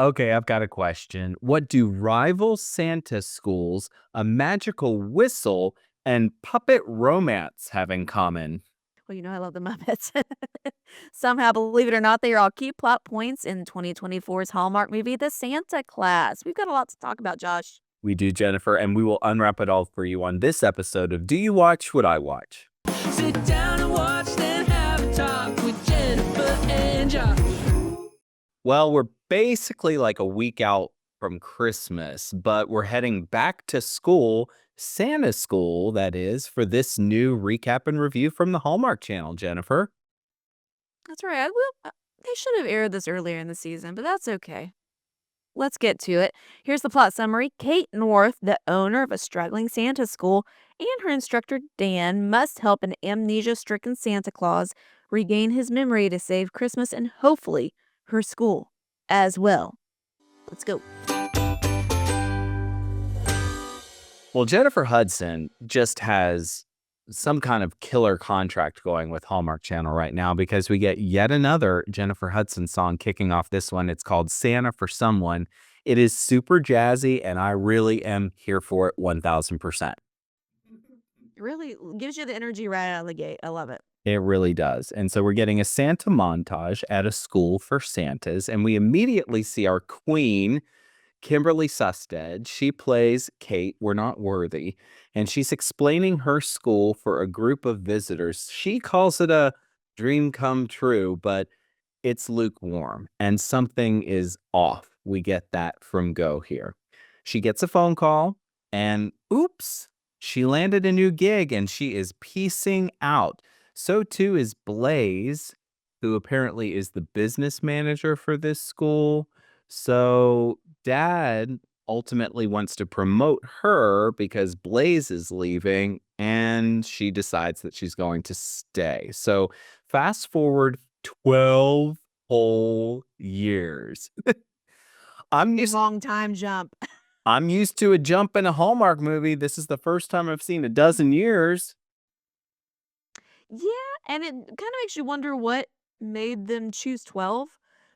Okay, I've got a question. What do rival Santa schools, a magical whistle, and puppet romance have in common? Well, I love the Muppets. Somehow, believe it or not, they are all key plot points in 2024's Hallmark movie, The Santa Class. We've got a lot to talk about, Josh. We do, Jennifer, and we will unwrap it all for you on this episode of Do You Watch What I Watch? Sit down and watch, then have a talk with Jennifer and Josh. Well, we're basically like a week out from Christmas, but we're heading back to school, Santa school, that is, for this new recap and review from the Hallmark Channel, Jennifer. That's right. They should have aired this earlier in the season, but that's okay. Let's get to it. Here's the plot summary. Kate North, the owner of a struggling Santa school, and her instructor Dan must help an amnesia-stricken Santa Claus regain his memory to save Christmas and hopefully her school as well. Let's go. Well, Jennifer Hudson just has some kind of killer contract going with Hallmark Channel right now because we get yet another Jennifer Hudson song kicking off this one. It's called Santa for Someone. It is super jazzy, and I really am here for it 1000%. It really gives you the energy right out of the gate. I love it. It really does. And so we're getting a Santa montage at a school for Santas, and we immediately see our queen, Kimberly Sustad. She plays Kate, We're Not Worthy, and she's explaining her school for a group of visitors. She calls it a dream come true, but it's lukewarm and something is off. We get that from Go here. She gets a phone call and oops, she landed a new gig and she is piecing out. So too is Blaze, who apparently is the business manager for this school. So dad ultimately wants to promote her because Blaze is leaving and she decides that she's going to stay. So fast forward 12 whole years. I'm used Long time jump. I'm used to a jump in a Hallmark movie. This is the first time I've seen a dozen years. Yeah, and it kind of makes you wonder what made them choose 12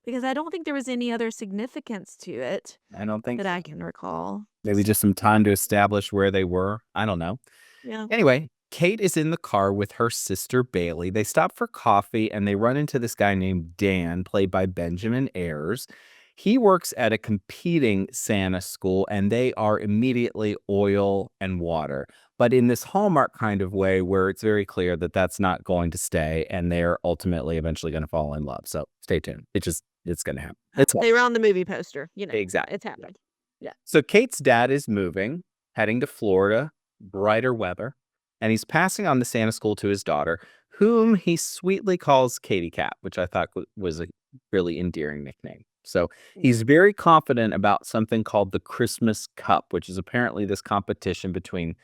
because I don't think there was any other significance to it I don't think that so. I can recall. Maybe just some time to establish where they were. I don't know. Yeah. Anyway, Kate is in the car with her sister Bailey. They stop for coffee and they run into this guy named Dan, played by Benjamin Ayers. He works at a competing Santa school and they are immediately oil and water, but in this Hallmark kind of way where it's very clear that that's not going to stay and they're ultimately eventually going to fall in love. So stay tuned. It's going to happen. It's They were on the movie poster, exactly. it's happening. Yeah. So Kate's dad is moving, heading to Florida, brighter weather, and he's passing on the Santa school to his daughter, whom he sweetly calls Katie Cat, which I thought was a really endearing nickname. So he's very confident about something called the Christmas Cup, which is apparently this competition between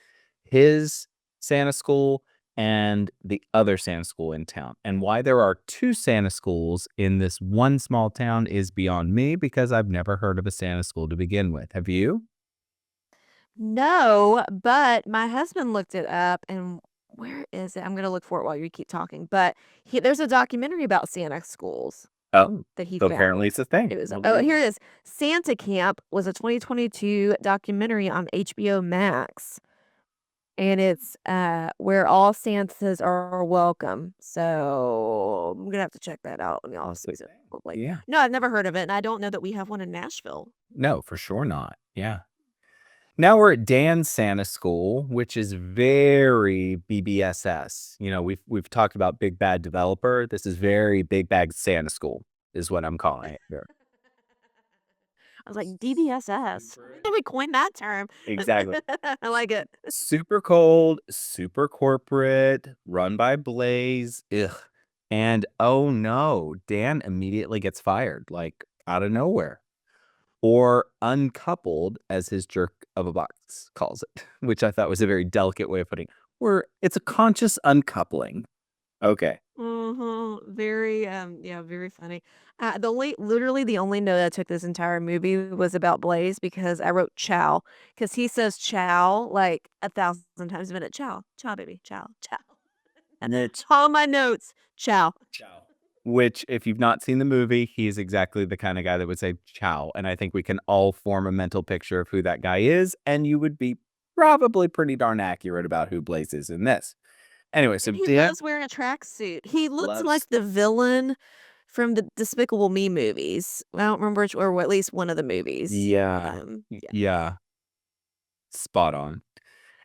his Santa school and the other Santa school in town. And why there are two Santa schools in this one small town is beyond me because I've never heard of a Santa school to begin with. Have you? No, but my husband looked it up and where is it? I'm gonna look for it while you keep talking. But there's a documentary about Santa schools Oh, that he so found. apparently it's a thing. It was Well, oh, there you here go. it is. Santa Camp was a 2022 documentary on HBO Max. And it's where all Santas are welcome. So I'm gonna have to check that out in the off That's a season. thing. Probably. Yeah. No, I've never heard of it, and I don't know that we have one in Nashville. No, for sure not. Yeah. Now we're at Dan's Santa School, which is very BBSS. We've talked about Big Bad Developer. This is very Big Bad Santa School, is what I'm calling it here. I was like, DBSS. When did we coin that term? Exactly. I like it. Super cold, super corporate, run by Blaze. Ugh. And oh no, Dan immediately gets fired, like out of nowhere. Or uncoupled, as his jerk of a box calls it, which I thought was a very delicate way of putting it, where it's a conscious uncoupling. Okay. Very, yeah, very funny. Literally the only note I took this entire movie was about Blaze because I wrote Chow because he says Chow like 1,000 times a minute. Chow, Chow, baby, Chow, Chow. And then it's All my notes, Chow. ciao. which if you've not seen the movie, he is exactly the kind of guy that would say Chow. And I think we can all form a mental picture of who that guy is. And you would be probably pretty darn accurate about who Blaze is in this. Anyway, so And he Dan loves wearing a tracksuit. He looks like loves, the villain from the Despicable Me movies. I don't remember which, or at least one of the movies. yeah, Yeah. yeah, spot on.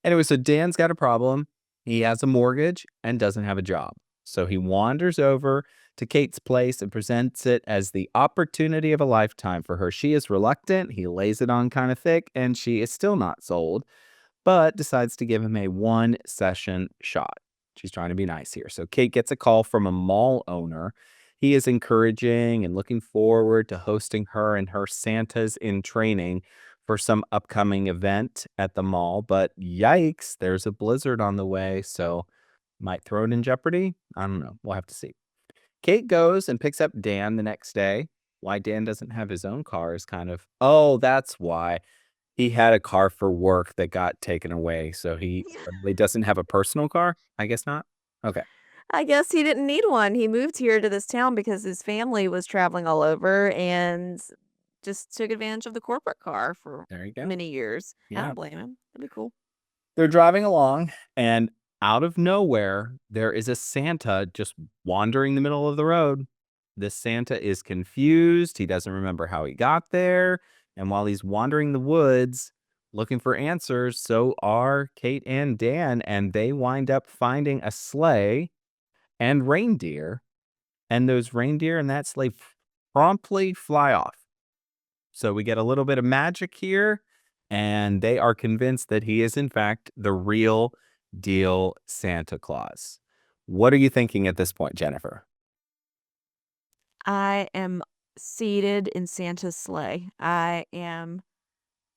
Anyway, so Dan's got a problem. He has a mortgage and doesn't have a job. So he wanders over to Kate's place and presents it as the opportunity of a lifetime for her. She is reluctant. He lays it on kind of thick, and she is still not sold, but decides to give him a one-session shot. She's trying to be nice here. So Kate gets a call from a mall owner. He is encouraging and looking forward to hosting her and her Santas in training for some upcoming event at the mall. But yikes, there's a blizzard on the way, so might throw it in jeopardy. I don't know. We'll have to see. Kate goes and picks up Dan the next day. Why Dan doesn't have his own car is kind of, oh, that's why. He had a car for work that got taken away, so he really doesn't have a personal car? I guess not? Okay, I guess he didn't need one. He moved here to this town because his family was traveling all over and just took advantage of the corporate car for there you go. many years. I Yeah. don't blame him. That'd be cool. They're driving along, and out of nowhere, there is a Santa just wandering the middle of the road. This Santa is confused. He doesn't remember how he got there. And while he's wandering the woods looking for answers, so are Kate and Dan. And they wind up finding a sleigh and reindeer. And those reindeer and that sleigh promptly fly off. So we get a little bit of magic here, and they are convinced that he is, in fact, the real deal Santa Claus. What are you thinking at this point, Jennifer? I am seated in Santa's sleigh. I am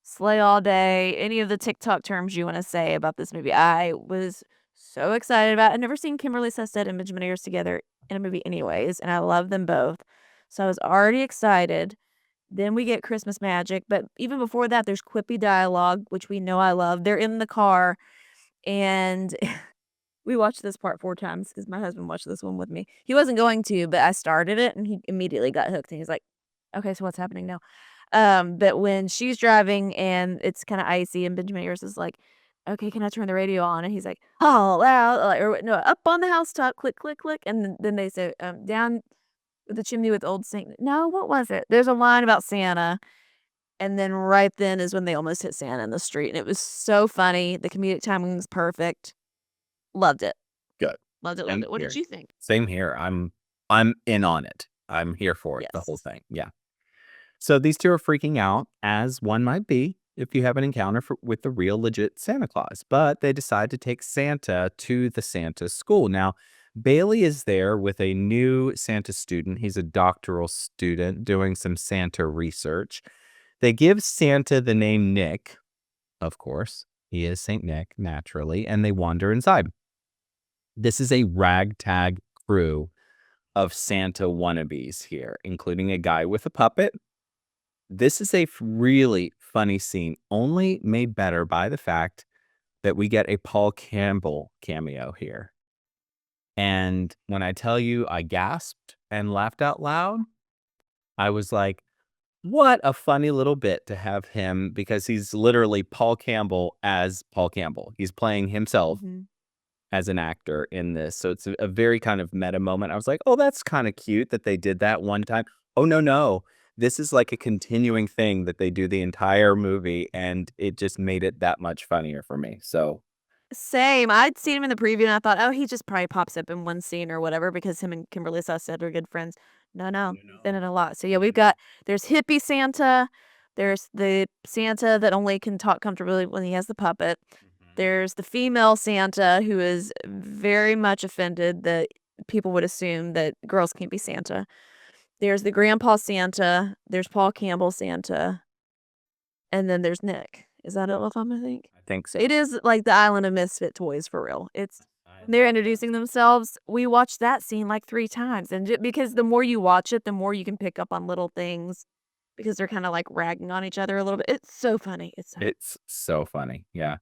sleigh all day. Any of the TikTok terms you want to say about this movie. I was so excited about it. I've never seen Kimberly Sustad and Benjamin Ayers together in a movie anyways, and I love them both. So I was already excited. Then we get Christmas magic, but even before that, there's quippy dialogue, which we know I love. They're in the car, and we watched this part 4 times because my husband watched this one with me. He wasn't going to, but I started it, and he immediately got hooked, and he's like, "Okay, so what's happening now?" But when she's driving and it's kinda icy and Benjamin Ayers is like, "Okay, can I turn the radio on?" And he's like, "Oh, loud," like, or no, "Up on the housetop, click, click, click," and then they say, "Down the chimney with old Saint" no, what was it? There's a line about Santa, and then right then is when they almost hit Santa in the street, and it was so funny. The comedic timing was perfect. Loved it. Good. Loved it, loved And it. What here. did you think? Same here. I'm in on it. I'm here for it, the whole Yes. thing. Yeah. So these two are freaking out, as one might be if you have an encounter with the real legit Santa Claus. But they decide to take Santa to the Santa school. Now, Bailey is there with a new Santa student. He's a doctoral student doing some Santa research. They give Santa the name Nick, of course. He is St. Nick, naturally, and they wander inside. This is a ragtag crew of Santa wannabes here, including a guy with a puppet. This is a really funny scene, only made better by the fact that we get a Paul Campbell cameo here. And when I tell you I gasped and laughed out loud, I was like, what a funny little bit to have him, because he's literally Paul Campbell as Paul Campbell. He's playing himself Mhm. as an actor in this. So it's a very kind of meta moment. I was like, oh, that's kind of cute that they did that one time. Oh, no, no. This is like a continuing thing that they do the entire movie, and it just made it that much funnier for me. So Same. I'd seen him in the preview and I thought, "Oh, he just probably pops up in one scene or whatever because him and Kimberly Sustad are good friends." No, no, been in a lot. So yeah, there's hippie Santa, there's the Santa that only can talk comfortably when he has the puppet. There's the female Santa who is very much offended that people would assume that girls can't be Santa. There's the grandpa Santa, there's Paul Campbell Santa, and then there's Nick. Is that all of them, I think? I think so. It is like the island of misfit toys for real. It's I when they're love that. introducing themselves, we watched that scene like 3 times, and because the more you watch it, the more you can pick up on little things because they're kinda, like, ragging on each other a little bit. It's so funny. It's so funny. Yeah.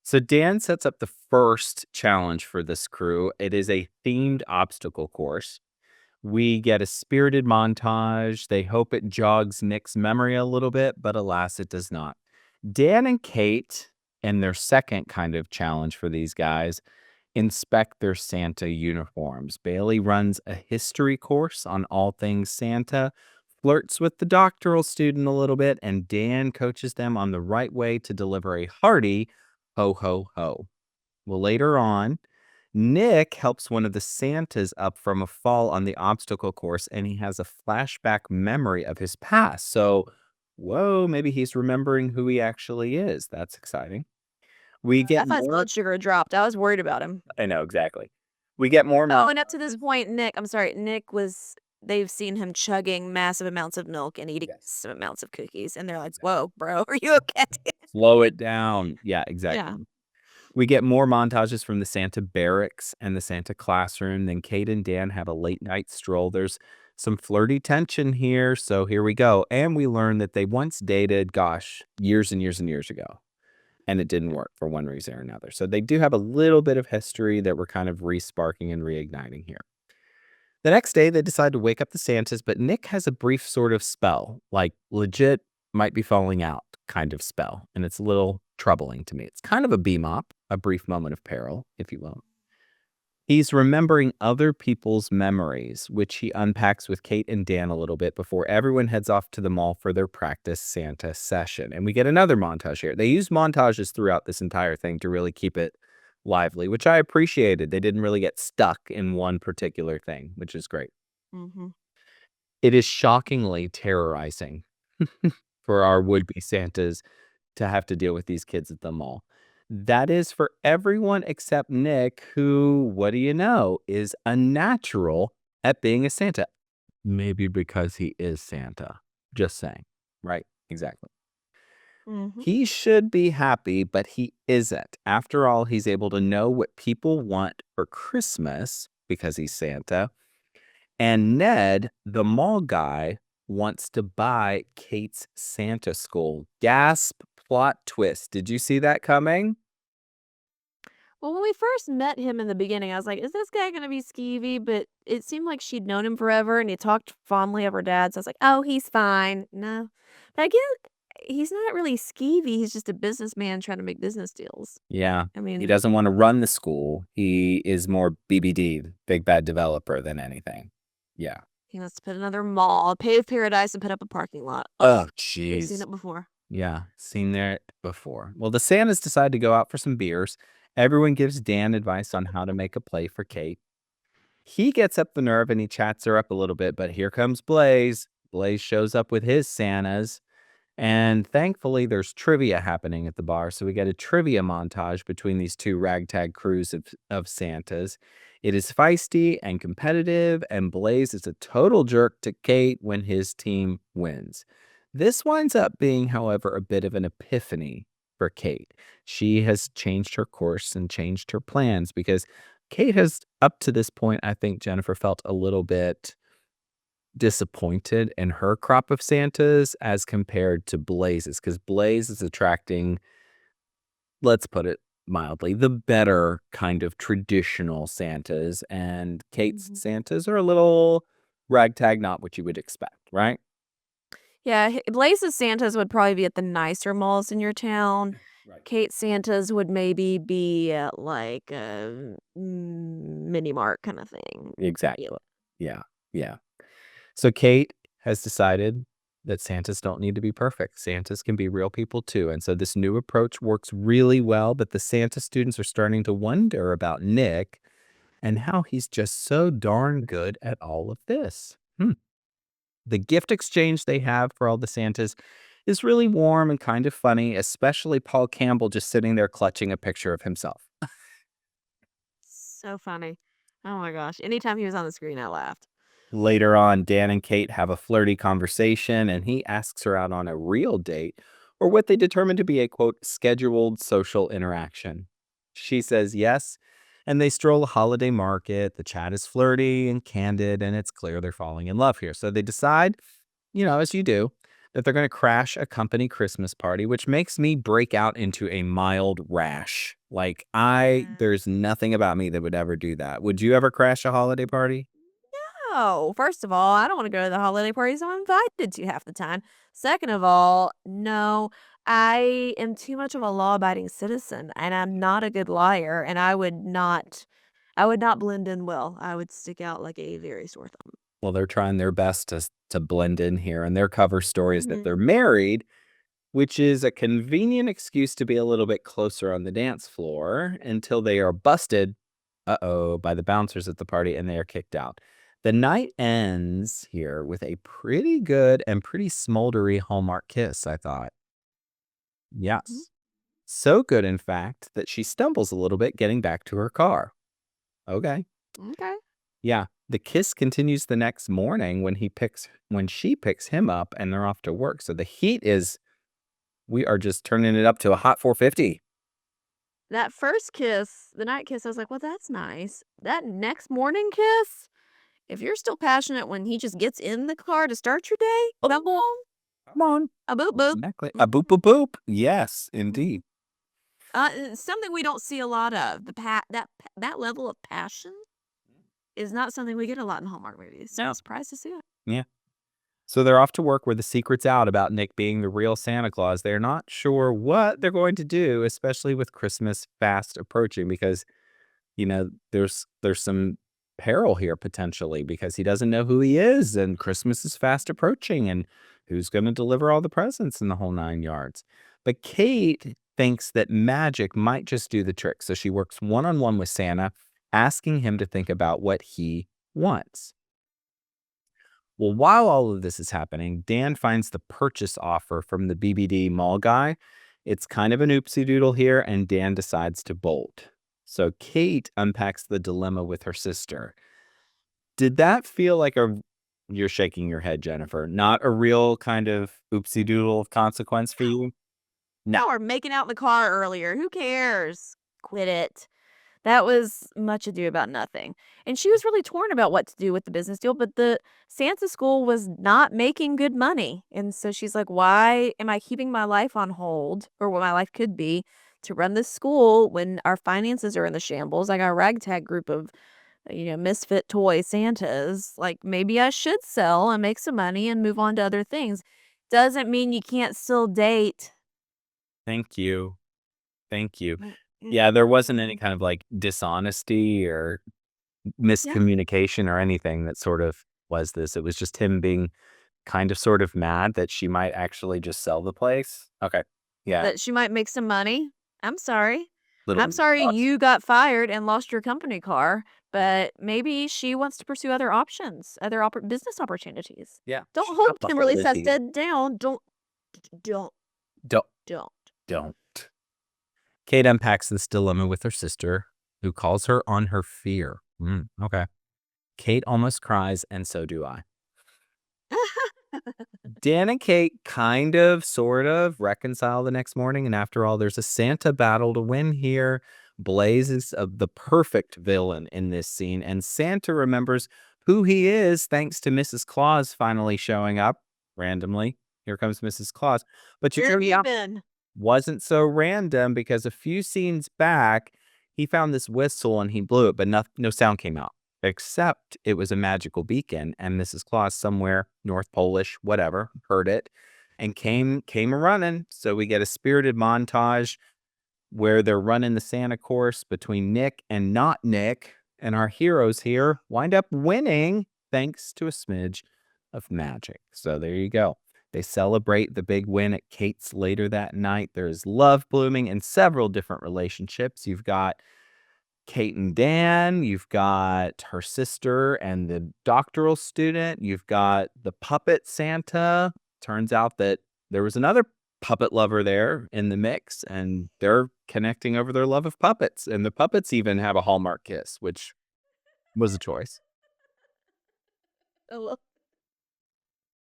So Dan sets up the first challenge for this crew. It is a themed obstacle course We get a spirited montage. They hope it jogs Nick's memory a little bit, but alas, it does not. Dan and Kate, and their second kind of challenge for these guys, inspect their Santa uniforms. Bailey runs a history course on all things Santa, flirts with the doctoral student a little bit, and Dan coaches them on the right way to deliver a hearty ho ho ho. Well, later on, Nick helps one of the Santas up from a fall on the obstacle course, and he has a flashback memory of his past. So, whoa, maybe he's remembering who he actually is. That's exciting. We I get thought his more. blood sugar dropped. I was worried about him. I know, exactly. We get more. Oh, and up to this point, Nick was they've seen him chugging massive amounts of milk and eating Yes. massive amounts of cookies, and they're like, "Whoa, bro, are you okay?" Slow it down. Yeah, exactly. Yeah. We get more montages from the Santa barracks and the Santa classroom. Then Kate and Dan have a late night stroll. There's some flirty tension here. So here we go. And we learn that they once dated, gosh, years and years and years ago. And it didn't work for one reason or another. So they do have a little bit of history that we're kind of re-sparking and reigniting here. The next day, they decide to wake up the Santas, but Nick has a brief sort of spell, like legit might be falling out kind of spell. And it's a little troubling to me. It's kind of a beam up, a brief moment of peril, if you will. He's remembering other people's memories, which he unpacks with Kate and Dan a little bit before everyone heads off to the mall for their practice Santa session. And we get another montage here. They use montages throughout this entire thing to really keep it lively, which I appreciated. They didn't really get stuck in one particular thing, which is great. Mm-hmm. It is shockingly terrorizing for our would-be Santas to have to deal with these kids at the mall. That is for everyone except Nick, who, what do you know, is a natural at being a Santa. Maybe because he is Santa. Just saying. Right? Exactly. Mm-hmm. He should be happy, but he isn't. After all, he's able to know what people want for Christmas because he's Santa. And Ned, the mall guy, wants to buy Kate's Santa school. Gasp, plot twist. Did you see that coming? Well, when we first met him in the beginning, I was like, "Is this guy gonna be skeevy?" But it seemed like she'd known him forever, and he talked fondly of her dad. So I was like, "Oh, he's fine." No, but I get he's not really skeevy. He's just a businessman trying to make business deals. Yeah. I He mean, doesn't want to run the school. He is more BBD, big bad developer, than anything. Yeah. he wants to put another mall, pave paradise, and put up a parking lot. Oh, We've seen jeez. it before. Yeah, seen that before. Well, the Santas decide to go out for some beers. Everyone gives Dan advice on how to make a play for Kate. He gets up the nerve and he chats her up a little bit, but here comes Blaze. Blaze shows up with his Santas. And thankfully, there's trivia happening at the bar. So we get a trivia montage between these two ragtag crews of Santas. It is feisty and competitive, and Blaze is a total jerk to Kate when his team wins. This winds up being, however, a bit of an epiphany for Kate. She has changed her course and changed her plans because Kate has, up to this point, I think Jennifer felt a little bit disappointed in her crop of Santas as compared to Blaze's, because Blaze is attracting, let's put it mildly, the better kind of traditional Santas, and Kate's Mhm. Santas are a little ragtag, not what you would expect, right? Yeah, Blaze's Santas would probably be at the nicer malls in your town. Right. Kate's Santas would maybe be at like a mini mart kind of thing. Exactly. Yeah. Yeah. So Kate has decided that Santas don't need to be perfect. Santas can be real people too. And so this new approach works really well, but the Santa students are starting to wonder about Nick and how he's just so darn good at all of this. The gift exchange they have for all the Santas is really warm and kind of funny, especially Paul Campbell just sitting there clutching a picture of himself. So funny. Oh my gosh. Anytime he was on the screen, I laughed. Later on, Dan and Kate have a flirty conversation, and he asks her out on a real date, or what they determine to be a quote, scheduled social interaction. She says yes, and they stroll a holiday market. The chat is flirty and candid, and it's clear they're falling in love here. So they decide, as you do, that they're going to crash a company Christmas party, which makes me break out into a mild rash. Like, Yeah. there's nothing about me that would ever do that. Would you ever crash a holiday party? No. First of all, I don't want to go to the holiday parties I'm invited to half the time. Second of all, no, I am too much of a law-abiding citizen, and I'm not a good liar, and I would not blend in well. I would stick out like a very sore thumb. Well, they're trying their best to blend in here, and their cover story is that they're Mhm. married, which is a convenient excuse to be a little bit closer on the dance floor until they are busted, by the bouncers at the party, and they are kicked out. The night ends here with a pretty good and pretty smoldery Hallmark kiss, I thought. Mhm. Yes. So good, in fact, that she stumbles a little bit getting back to her car. Okay. Okay. Yeah. The kiss continues the next morning when she picks him up and they're off to work. So the heat is we are just turning it up to a hot 450. That first kiss, the night kiss, I was like, "Well, that's nice." That next morning kiss, if you're still passionate when he just gets in the car to start your day, come on, Come on. a boop boop. Exactly. A boop boop boop. Yes, Mhm. indeed. It's something we don't see a lot of. That level of passion is not something we get a lot in Hallmark movies. So I'm No. surprised to see it. Yeah. So they're off to work where the secret's out about Nick being the real Santa Claus. They're not sure what they're going to do, especially with Christmas fast approaching, because there's some peril here potentially because he doesn't know who he is and Christmas is fast approaching and who's going to deliver all the presents in the whole 9 yards. But Kate thinks that magic might just do the trick. So she works one-on-one with Santa, asking him to think about what he wants. Well, while all of this is happening, Dan finds the purchase offer from the BBD mall guy. It's kind of an oopsie doodle here, and Dan decides to bolt. So Kate unpacks the dilemma with her sister. Did that feel like you're shaking your head, Jennifer, not a real kind of oopsie doodle of consequence for you? No. Y'all are making out in the car earlier. Who cares? Quit it. That was much ado about nothing. And she was really torn about what to do with the business deal, but the Santa school was not making good money. And so she's like, why am I keeping my life on hold or what my life could be to run this school when our finances are in the shambles? I got a ragtag group of, misfit toy Santas. Like maybe I should sell and make some money and move on to other things. Doesn't mean you can't still date. Thank you. Thank you. Mm, mm, Yeah, there wasn't any mm. kind of like dishonesty or Yeah. miscommunication or anything that sort of was this. It was just him being kind of sort of mad that she might actually just sell the place. Okay. Yeah. That she might make some money. I'm sorry. Little I'm sorry thoughts. you got fired and lost your company car, but maybe she wants to pursue other options, other business opportunities. Yeah. Don't She's hold got Kimberly possibilities. Sustad down. Don't, Don't don't. don't. Kate unpacks this dilemma with her sister, who calls her on her fear. Okay. Kate almost cries, and so do I. Dan and Kate kind of, sort of reconcile the next morning. And after all, there's a Santa battle to win here. Blaze is the perfect villain in this scene. And Santa remembers who he is thanks to Mrs. Claus finally showing up randomly. Here comes Mrs. Claus. But Where have you been? wasn't so random because a few scenes back, he found this whistle and he blew it, but no sound came out, except it was a magical beacon. And Mrs. Claus, somewhere North Polish, whatever, heard it and came a running. So we get a spirited montage where they're running the Santa course between Nick and not Nick. And our heroes here wind up winning thanks to a smidge of magic. So there you go. They celebrate the big win at Kate's later that night. There's love blooming in several different relationships. You've got Kate and Dan, you've got her sister and the doctoral student, you've got the puppet Santa. Turns out that there was another puppet lover there in the mix, and they're connecting over their love of puppets. And the puppets even have a Hallmark kiss, which was a choice. Oh,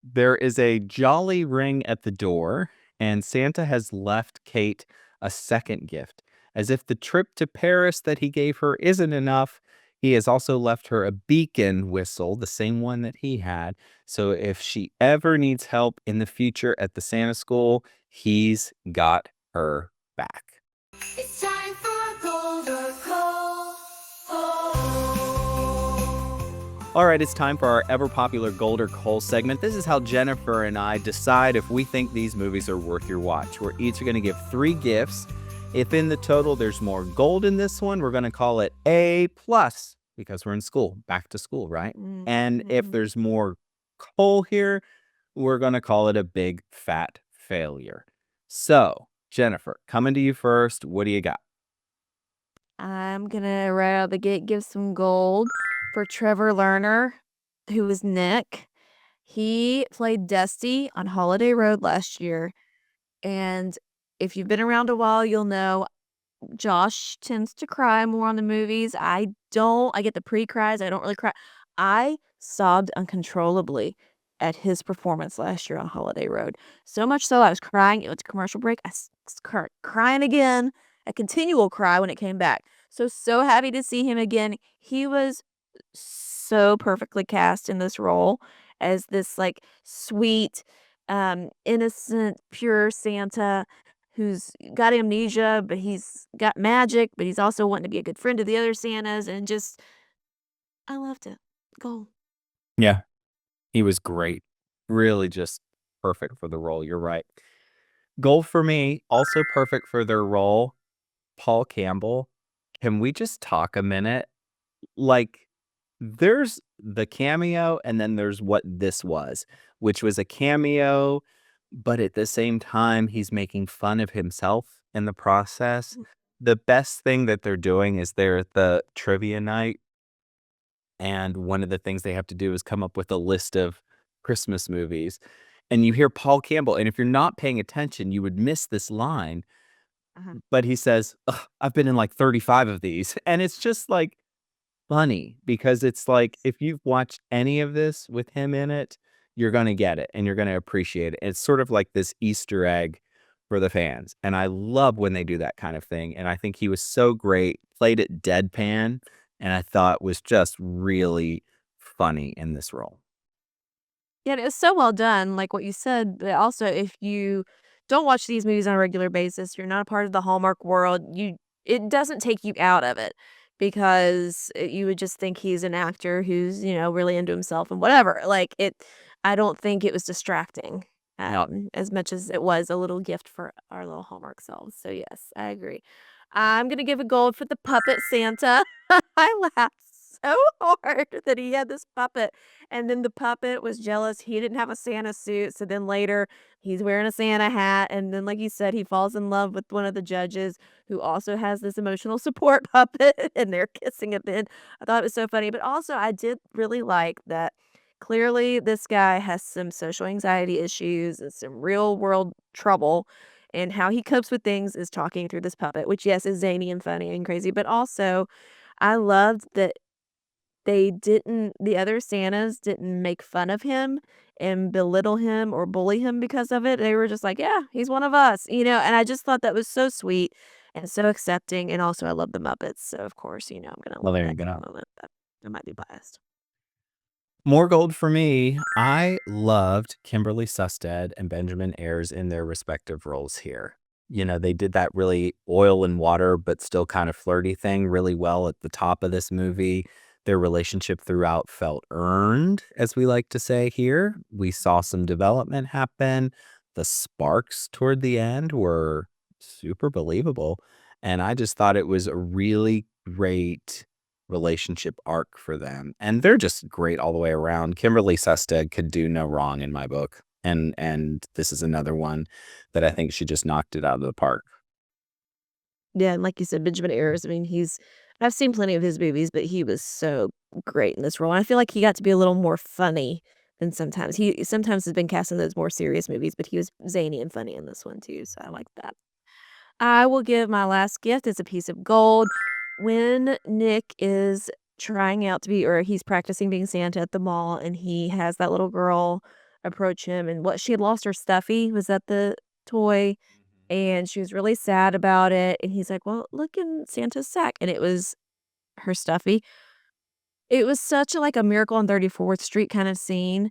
There is a jolly ring at the door, and Santa has left Kate a second gift. As if the trip to Paris that he gave her isn't enough, he has also left her a beacon whistle, the same one that he had. So if she ever needs help in the future at the Santa school, he's got her back. It's time for Gold or Coal. Oh. All right, it's time for our ever popular Gold or Coal segment. This is how Jennifer and I decide if we think these movies are worth your watch. We're each going to give 3 gifts. If in the total there's more gold in this one, we're going to call it A plus because we're in school, back to school, right? And if Mhm. there's more coal here, we're going to call it a big fat failure. So, Jennifer, coming to you first. What do you got? I'm gonna right out the gate give some gold for Trevor Lerner, who was Nick. He played Dusty on Holiday Road last year, and if you've been around a while, you'll know Josh tends to cry more on the movies. I don't. I get the pre-cries. I don't really cry. I sobbed uncontrollably at his performance last year on Holiday Road. So much so I was crying. It was commercial break. Crying again. A continual cry when it came back. So happy to see him again. He was so perfectly cast in this role as this like sweet, innocent, pure Santa who's got amnesia, but he's got magic, but he's also wanting to be a good friend to the other Santas, and just I loved it. Goal. Yeah, he was great. Really just perfect for the role. You're right. Gold for me, also perfect for their role, Paul Campbell. Can we just talk a minute? Like, there's the cameo, and then there's what this was, which was a cameo, but at the same time, he's making fun of himself in the process. The best thing that they're doing is they're at the trivia night, and one of the things they have to do is come up with a list of Christmas movies. And you hear Paul Campbell, and if you're not paying attention, you would miss this line, Uh-huh. but he says, "Ugh, I've been in like 35 of these." And it's just like funny because it's like if you've watched any of this with him in it, you're gonna get it and you're gonna appreciate it. It's sort of like this Easter egg for the fans. And I love when they do that kind of thing. And I think he was so great, played it deadpan, and I thought was just really funny in this role. Yeah, and it was so well done, like what you said, but also if you don't watch these movies on a regular basis, you're not a part of the Hallmark world, it doesn't take you out of it because you would just think he's an actor who's, really into himself and whatever. Like I don't think it was distracting as much as it was a little gift for our little Hallmark selves. So yes, I agree. I'm gonna give a gold for the puppet Santa. I laughed so hard that he had this puppet and then the puppet was jealous he didn't have a Santa suit, so then later, he's wearing a Santa hat, and then, like you said, he falls in love with one of the judges who also has this emotional support puppet, and they're kissing at the end. I thought it was so funny, but also I did really like that clearly this guy has some social anxiety issues and some real world trouble, and how he copes with things is talking through this puppet, which, yes, is zany and funny and crazy, but also I loved that the other Santas didn't make fun of him and belittle him or bully him because of it. They were just like, "Yeah, he's one of us," and I just thought that was so sweet and so accepting, and also I love the Muppets, so of course, I'm gonna Well, love there you that kind go. of moment, but I might be biased. More gold for me. I loved Kimberly Sustad and Benjamin Ayers in their respective roles here. They did that really oil and water, but still kind of flirty thing really well at the top of this movie. Their relationship throughout felt earned, as we like to say here. We saw some development happen. The sparks toward the end were super believable. And I just thought it was a really great relationship arc for them, and they're just great all the way around. Kimberly Sustad could do no wrong in my book, and this is another one that I think she just knocked it out of the park. Yeah, and like you said, Benjamin Ayers, I mean, I've seen plenty of his movies, but he was so great in this role, and I feel like he got to be a little more funny than sometimes. He sometimes has been cast in those more serious movies, but he was zany and funny in this one too, so I like that. I will give my last gift as a piece of gold. When Nick is trying out to be or he's practicing being Santa at the mall and he has that little girl approach him and what she had lost her stuffy, was that the toy? And she was really sad about it, and he's like, "Well, look in Santa's sack," and it was her stuffy. It was such like a Miracle on 34th Street kind of scene,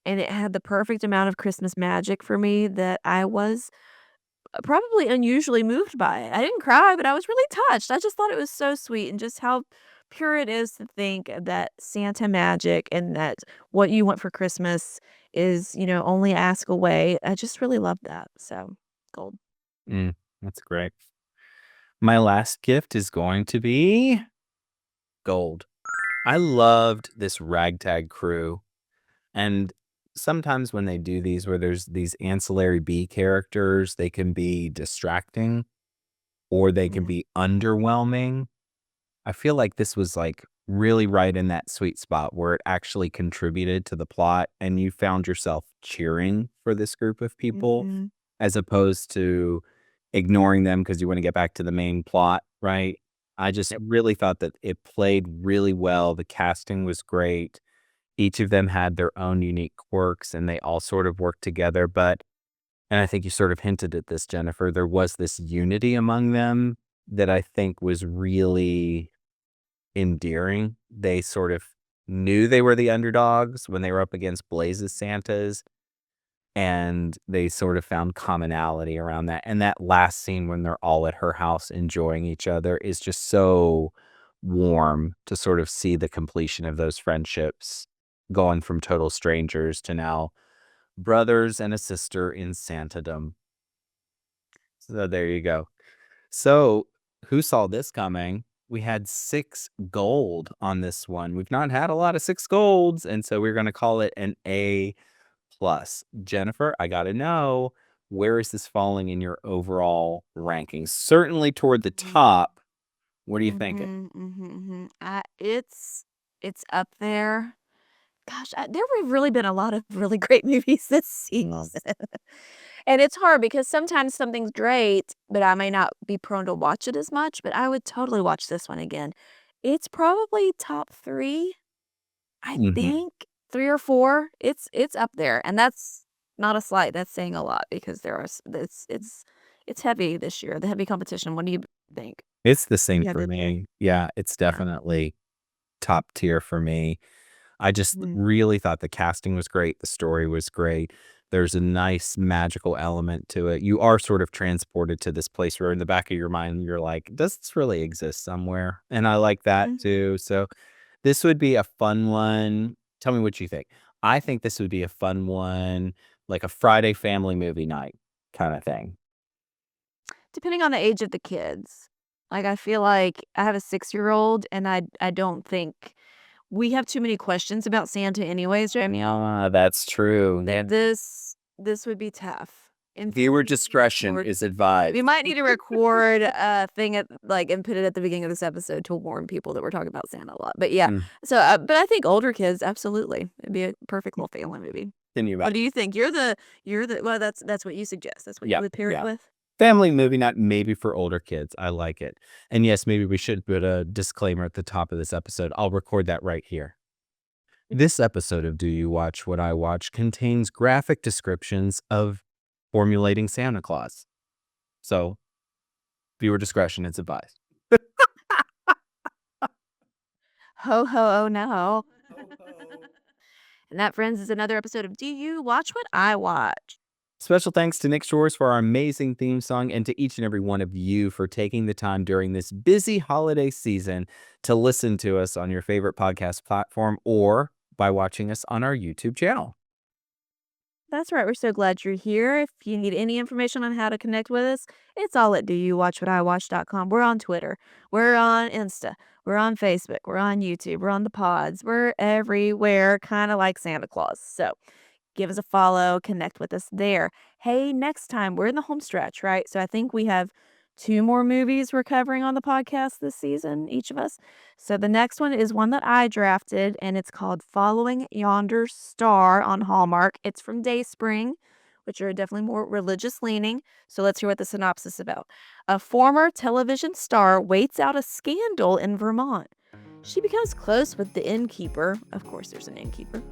and it had the perfect amount of Christmas magic for me that I was probably unusually moved by it. I didn't cry, but I was really touched. I just thought it was so sweet and just how pure it is to think that Santa magic and that what you want for Christmas is, only ask away. I just really love that. So, gold. Mm, that's great. My last gift is going to be gold. I loved this ragtag crew. And sometimes when they do these, where there's these ancillary B characters, they can be distracting or they can Yeah. be underwhelming. I feel like this was like really right in that sweet spot where it actually contributed to the plot and you found yourself cheering for this group of people Mhm. as opposed to ignoring them because you want to get back to the main plot, right? I just really thought that it played really well. The casting was great. Each of them had their own unique quirks and they all sort of worked together. And I think you sort of hinted at this, Jennifer, there was this unity among them that I think was really endearing. They sort of knew they were the underdogs when they were up against Blaze's Santas, and they sort of found commonality around that. And that last scene when they're all at her house enjoying each other is just so warm to sort of see the completion of those friendships going from total strangers to now brothers and a sister in Santadom. So there you go. So, who saw this coming? We had 6 gold on this one. We've not had a lot of 6 golds, and so we're gonna call it an A plus. Jennifer, I gotta know, where is this falling in your overall rankings? Certainly toward the top. What are you thinking? It's up there. Gosh, there have really been a lot of really great movies this season. And it's hard because sometimes something's great, but I may not be prone to watch it as much, but I would totally watch this one again. It's probably top 3, I Mhm. think, 3 or 4. It's up there, and that's not a slight, that's saying a lot because there are it's heavy this year, the heavy competition. What do you think? It's the same Yeah, for this year. me. Yeah, it's Yeah. definitely top tier for me. I just Mhm. really thought the casting was great, the story was great. There's a nice magical element to it. You are sort of transported to this place where in the back of your mind, you're like, "Does this really exist somewhere?" And I like that Mhm. too. So this would be a fun one. Tell me what you think. I think this would be a fun one, like a Friday family movie night kinda thing. Depending on the age of the kids. Like, I feel like I have a 6-year-old, and I don't think we have too many questions about Santa anyways right now. Ah, that's true. That this would be tough. In fact, Viewer we might need to discretion record is advised. we might need to record a thing at like, and put it at the beginning of this episode to warn people that we're talking about Santa a lot. But yeah, Mm, so, but I think older kids, absolutely. It'd be a perfect little family movie. can you What imagine? do you think? You're the well, that's what you suggest. That's what you Yeah, would pair it yeah. with? Family movie night, maybe for older kids. I like it. And yes, maybe we should put a disclaimer at the top of this episode. I'll record that right here. This episode of Do You Watch What I Watch contains graphic descriptions of formulating Santa Claus. So, viewer discretion is advised. Ho, ho, oh, no. And that, friends, is another episode of Do You Watch What I Watch? Special thanks to Nick Shores for our amazing theme song and to each and every one of you for taking the time during this busy holiday season to listen to us on your favorite podcast platform or by watching us on our YouTube channel. That's right. We're so glad you're here. If you need any information on how to connect with us, it's all at doyouwatchwhatIwatch.com. We're on Twitter. We're on Insta. We're on Facebook. We're on YouTube. We're on the pods. We're everywhere, kind of like Santa Claus. So give us a follow, connect with us there. Hey, next time we're in the home stretch, right? So I think we have 2 more movies we're covering on the podcast this season, each of us. So the next one is one that I drafted, and it's called Following Yonder Star on Hallmark. It's from Dayspring, which are definitely more religious leaning. So let's hear what the synopsis is about. A former television star waits out a scandal in Vermont. She becomes close with the innkeeper. Of course, there's an innkeeper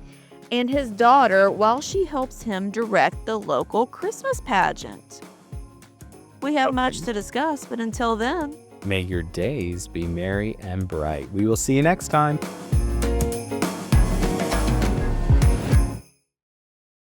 and his daughter while she helps him direct the local Christmas pageant. We have much to discuss, but until then, May your days be merry and bright. We will see you next time.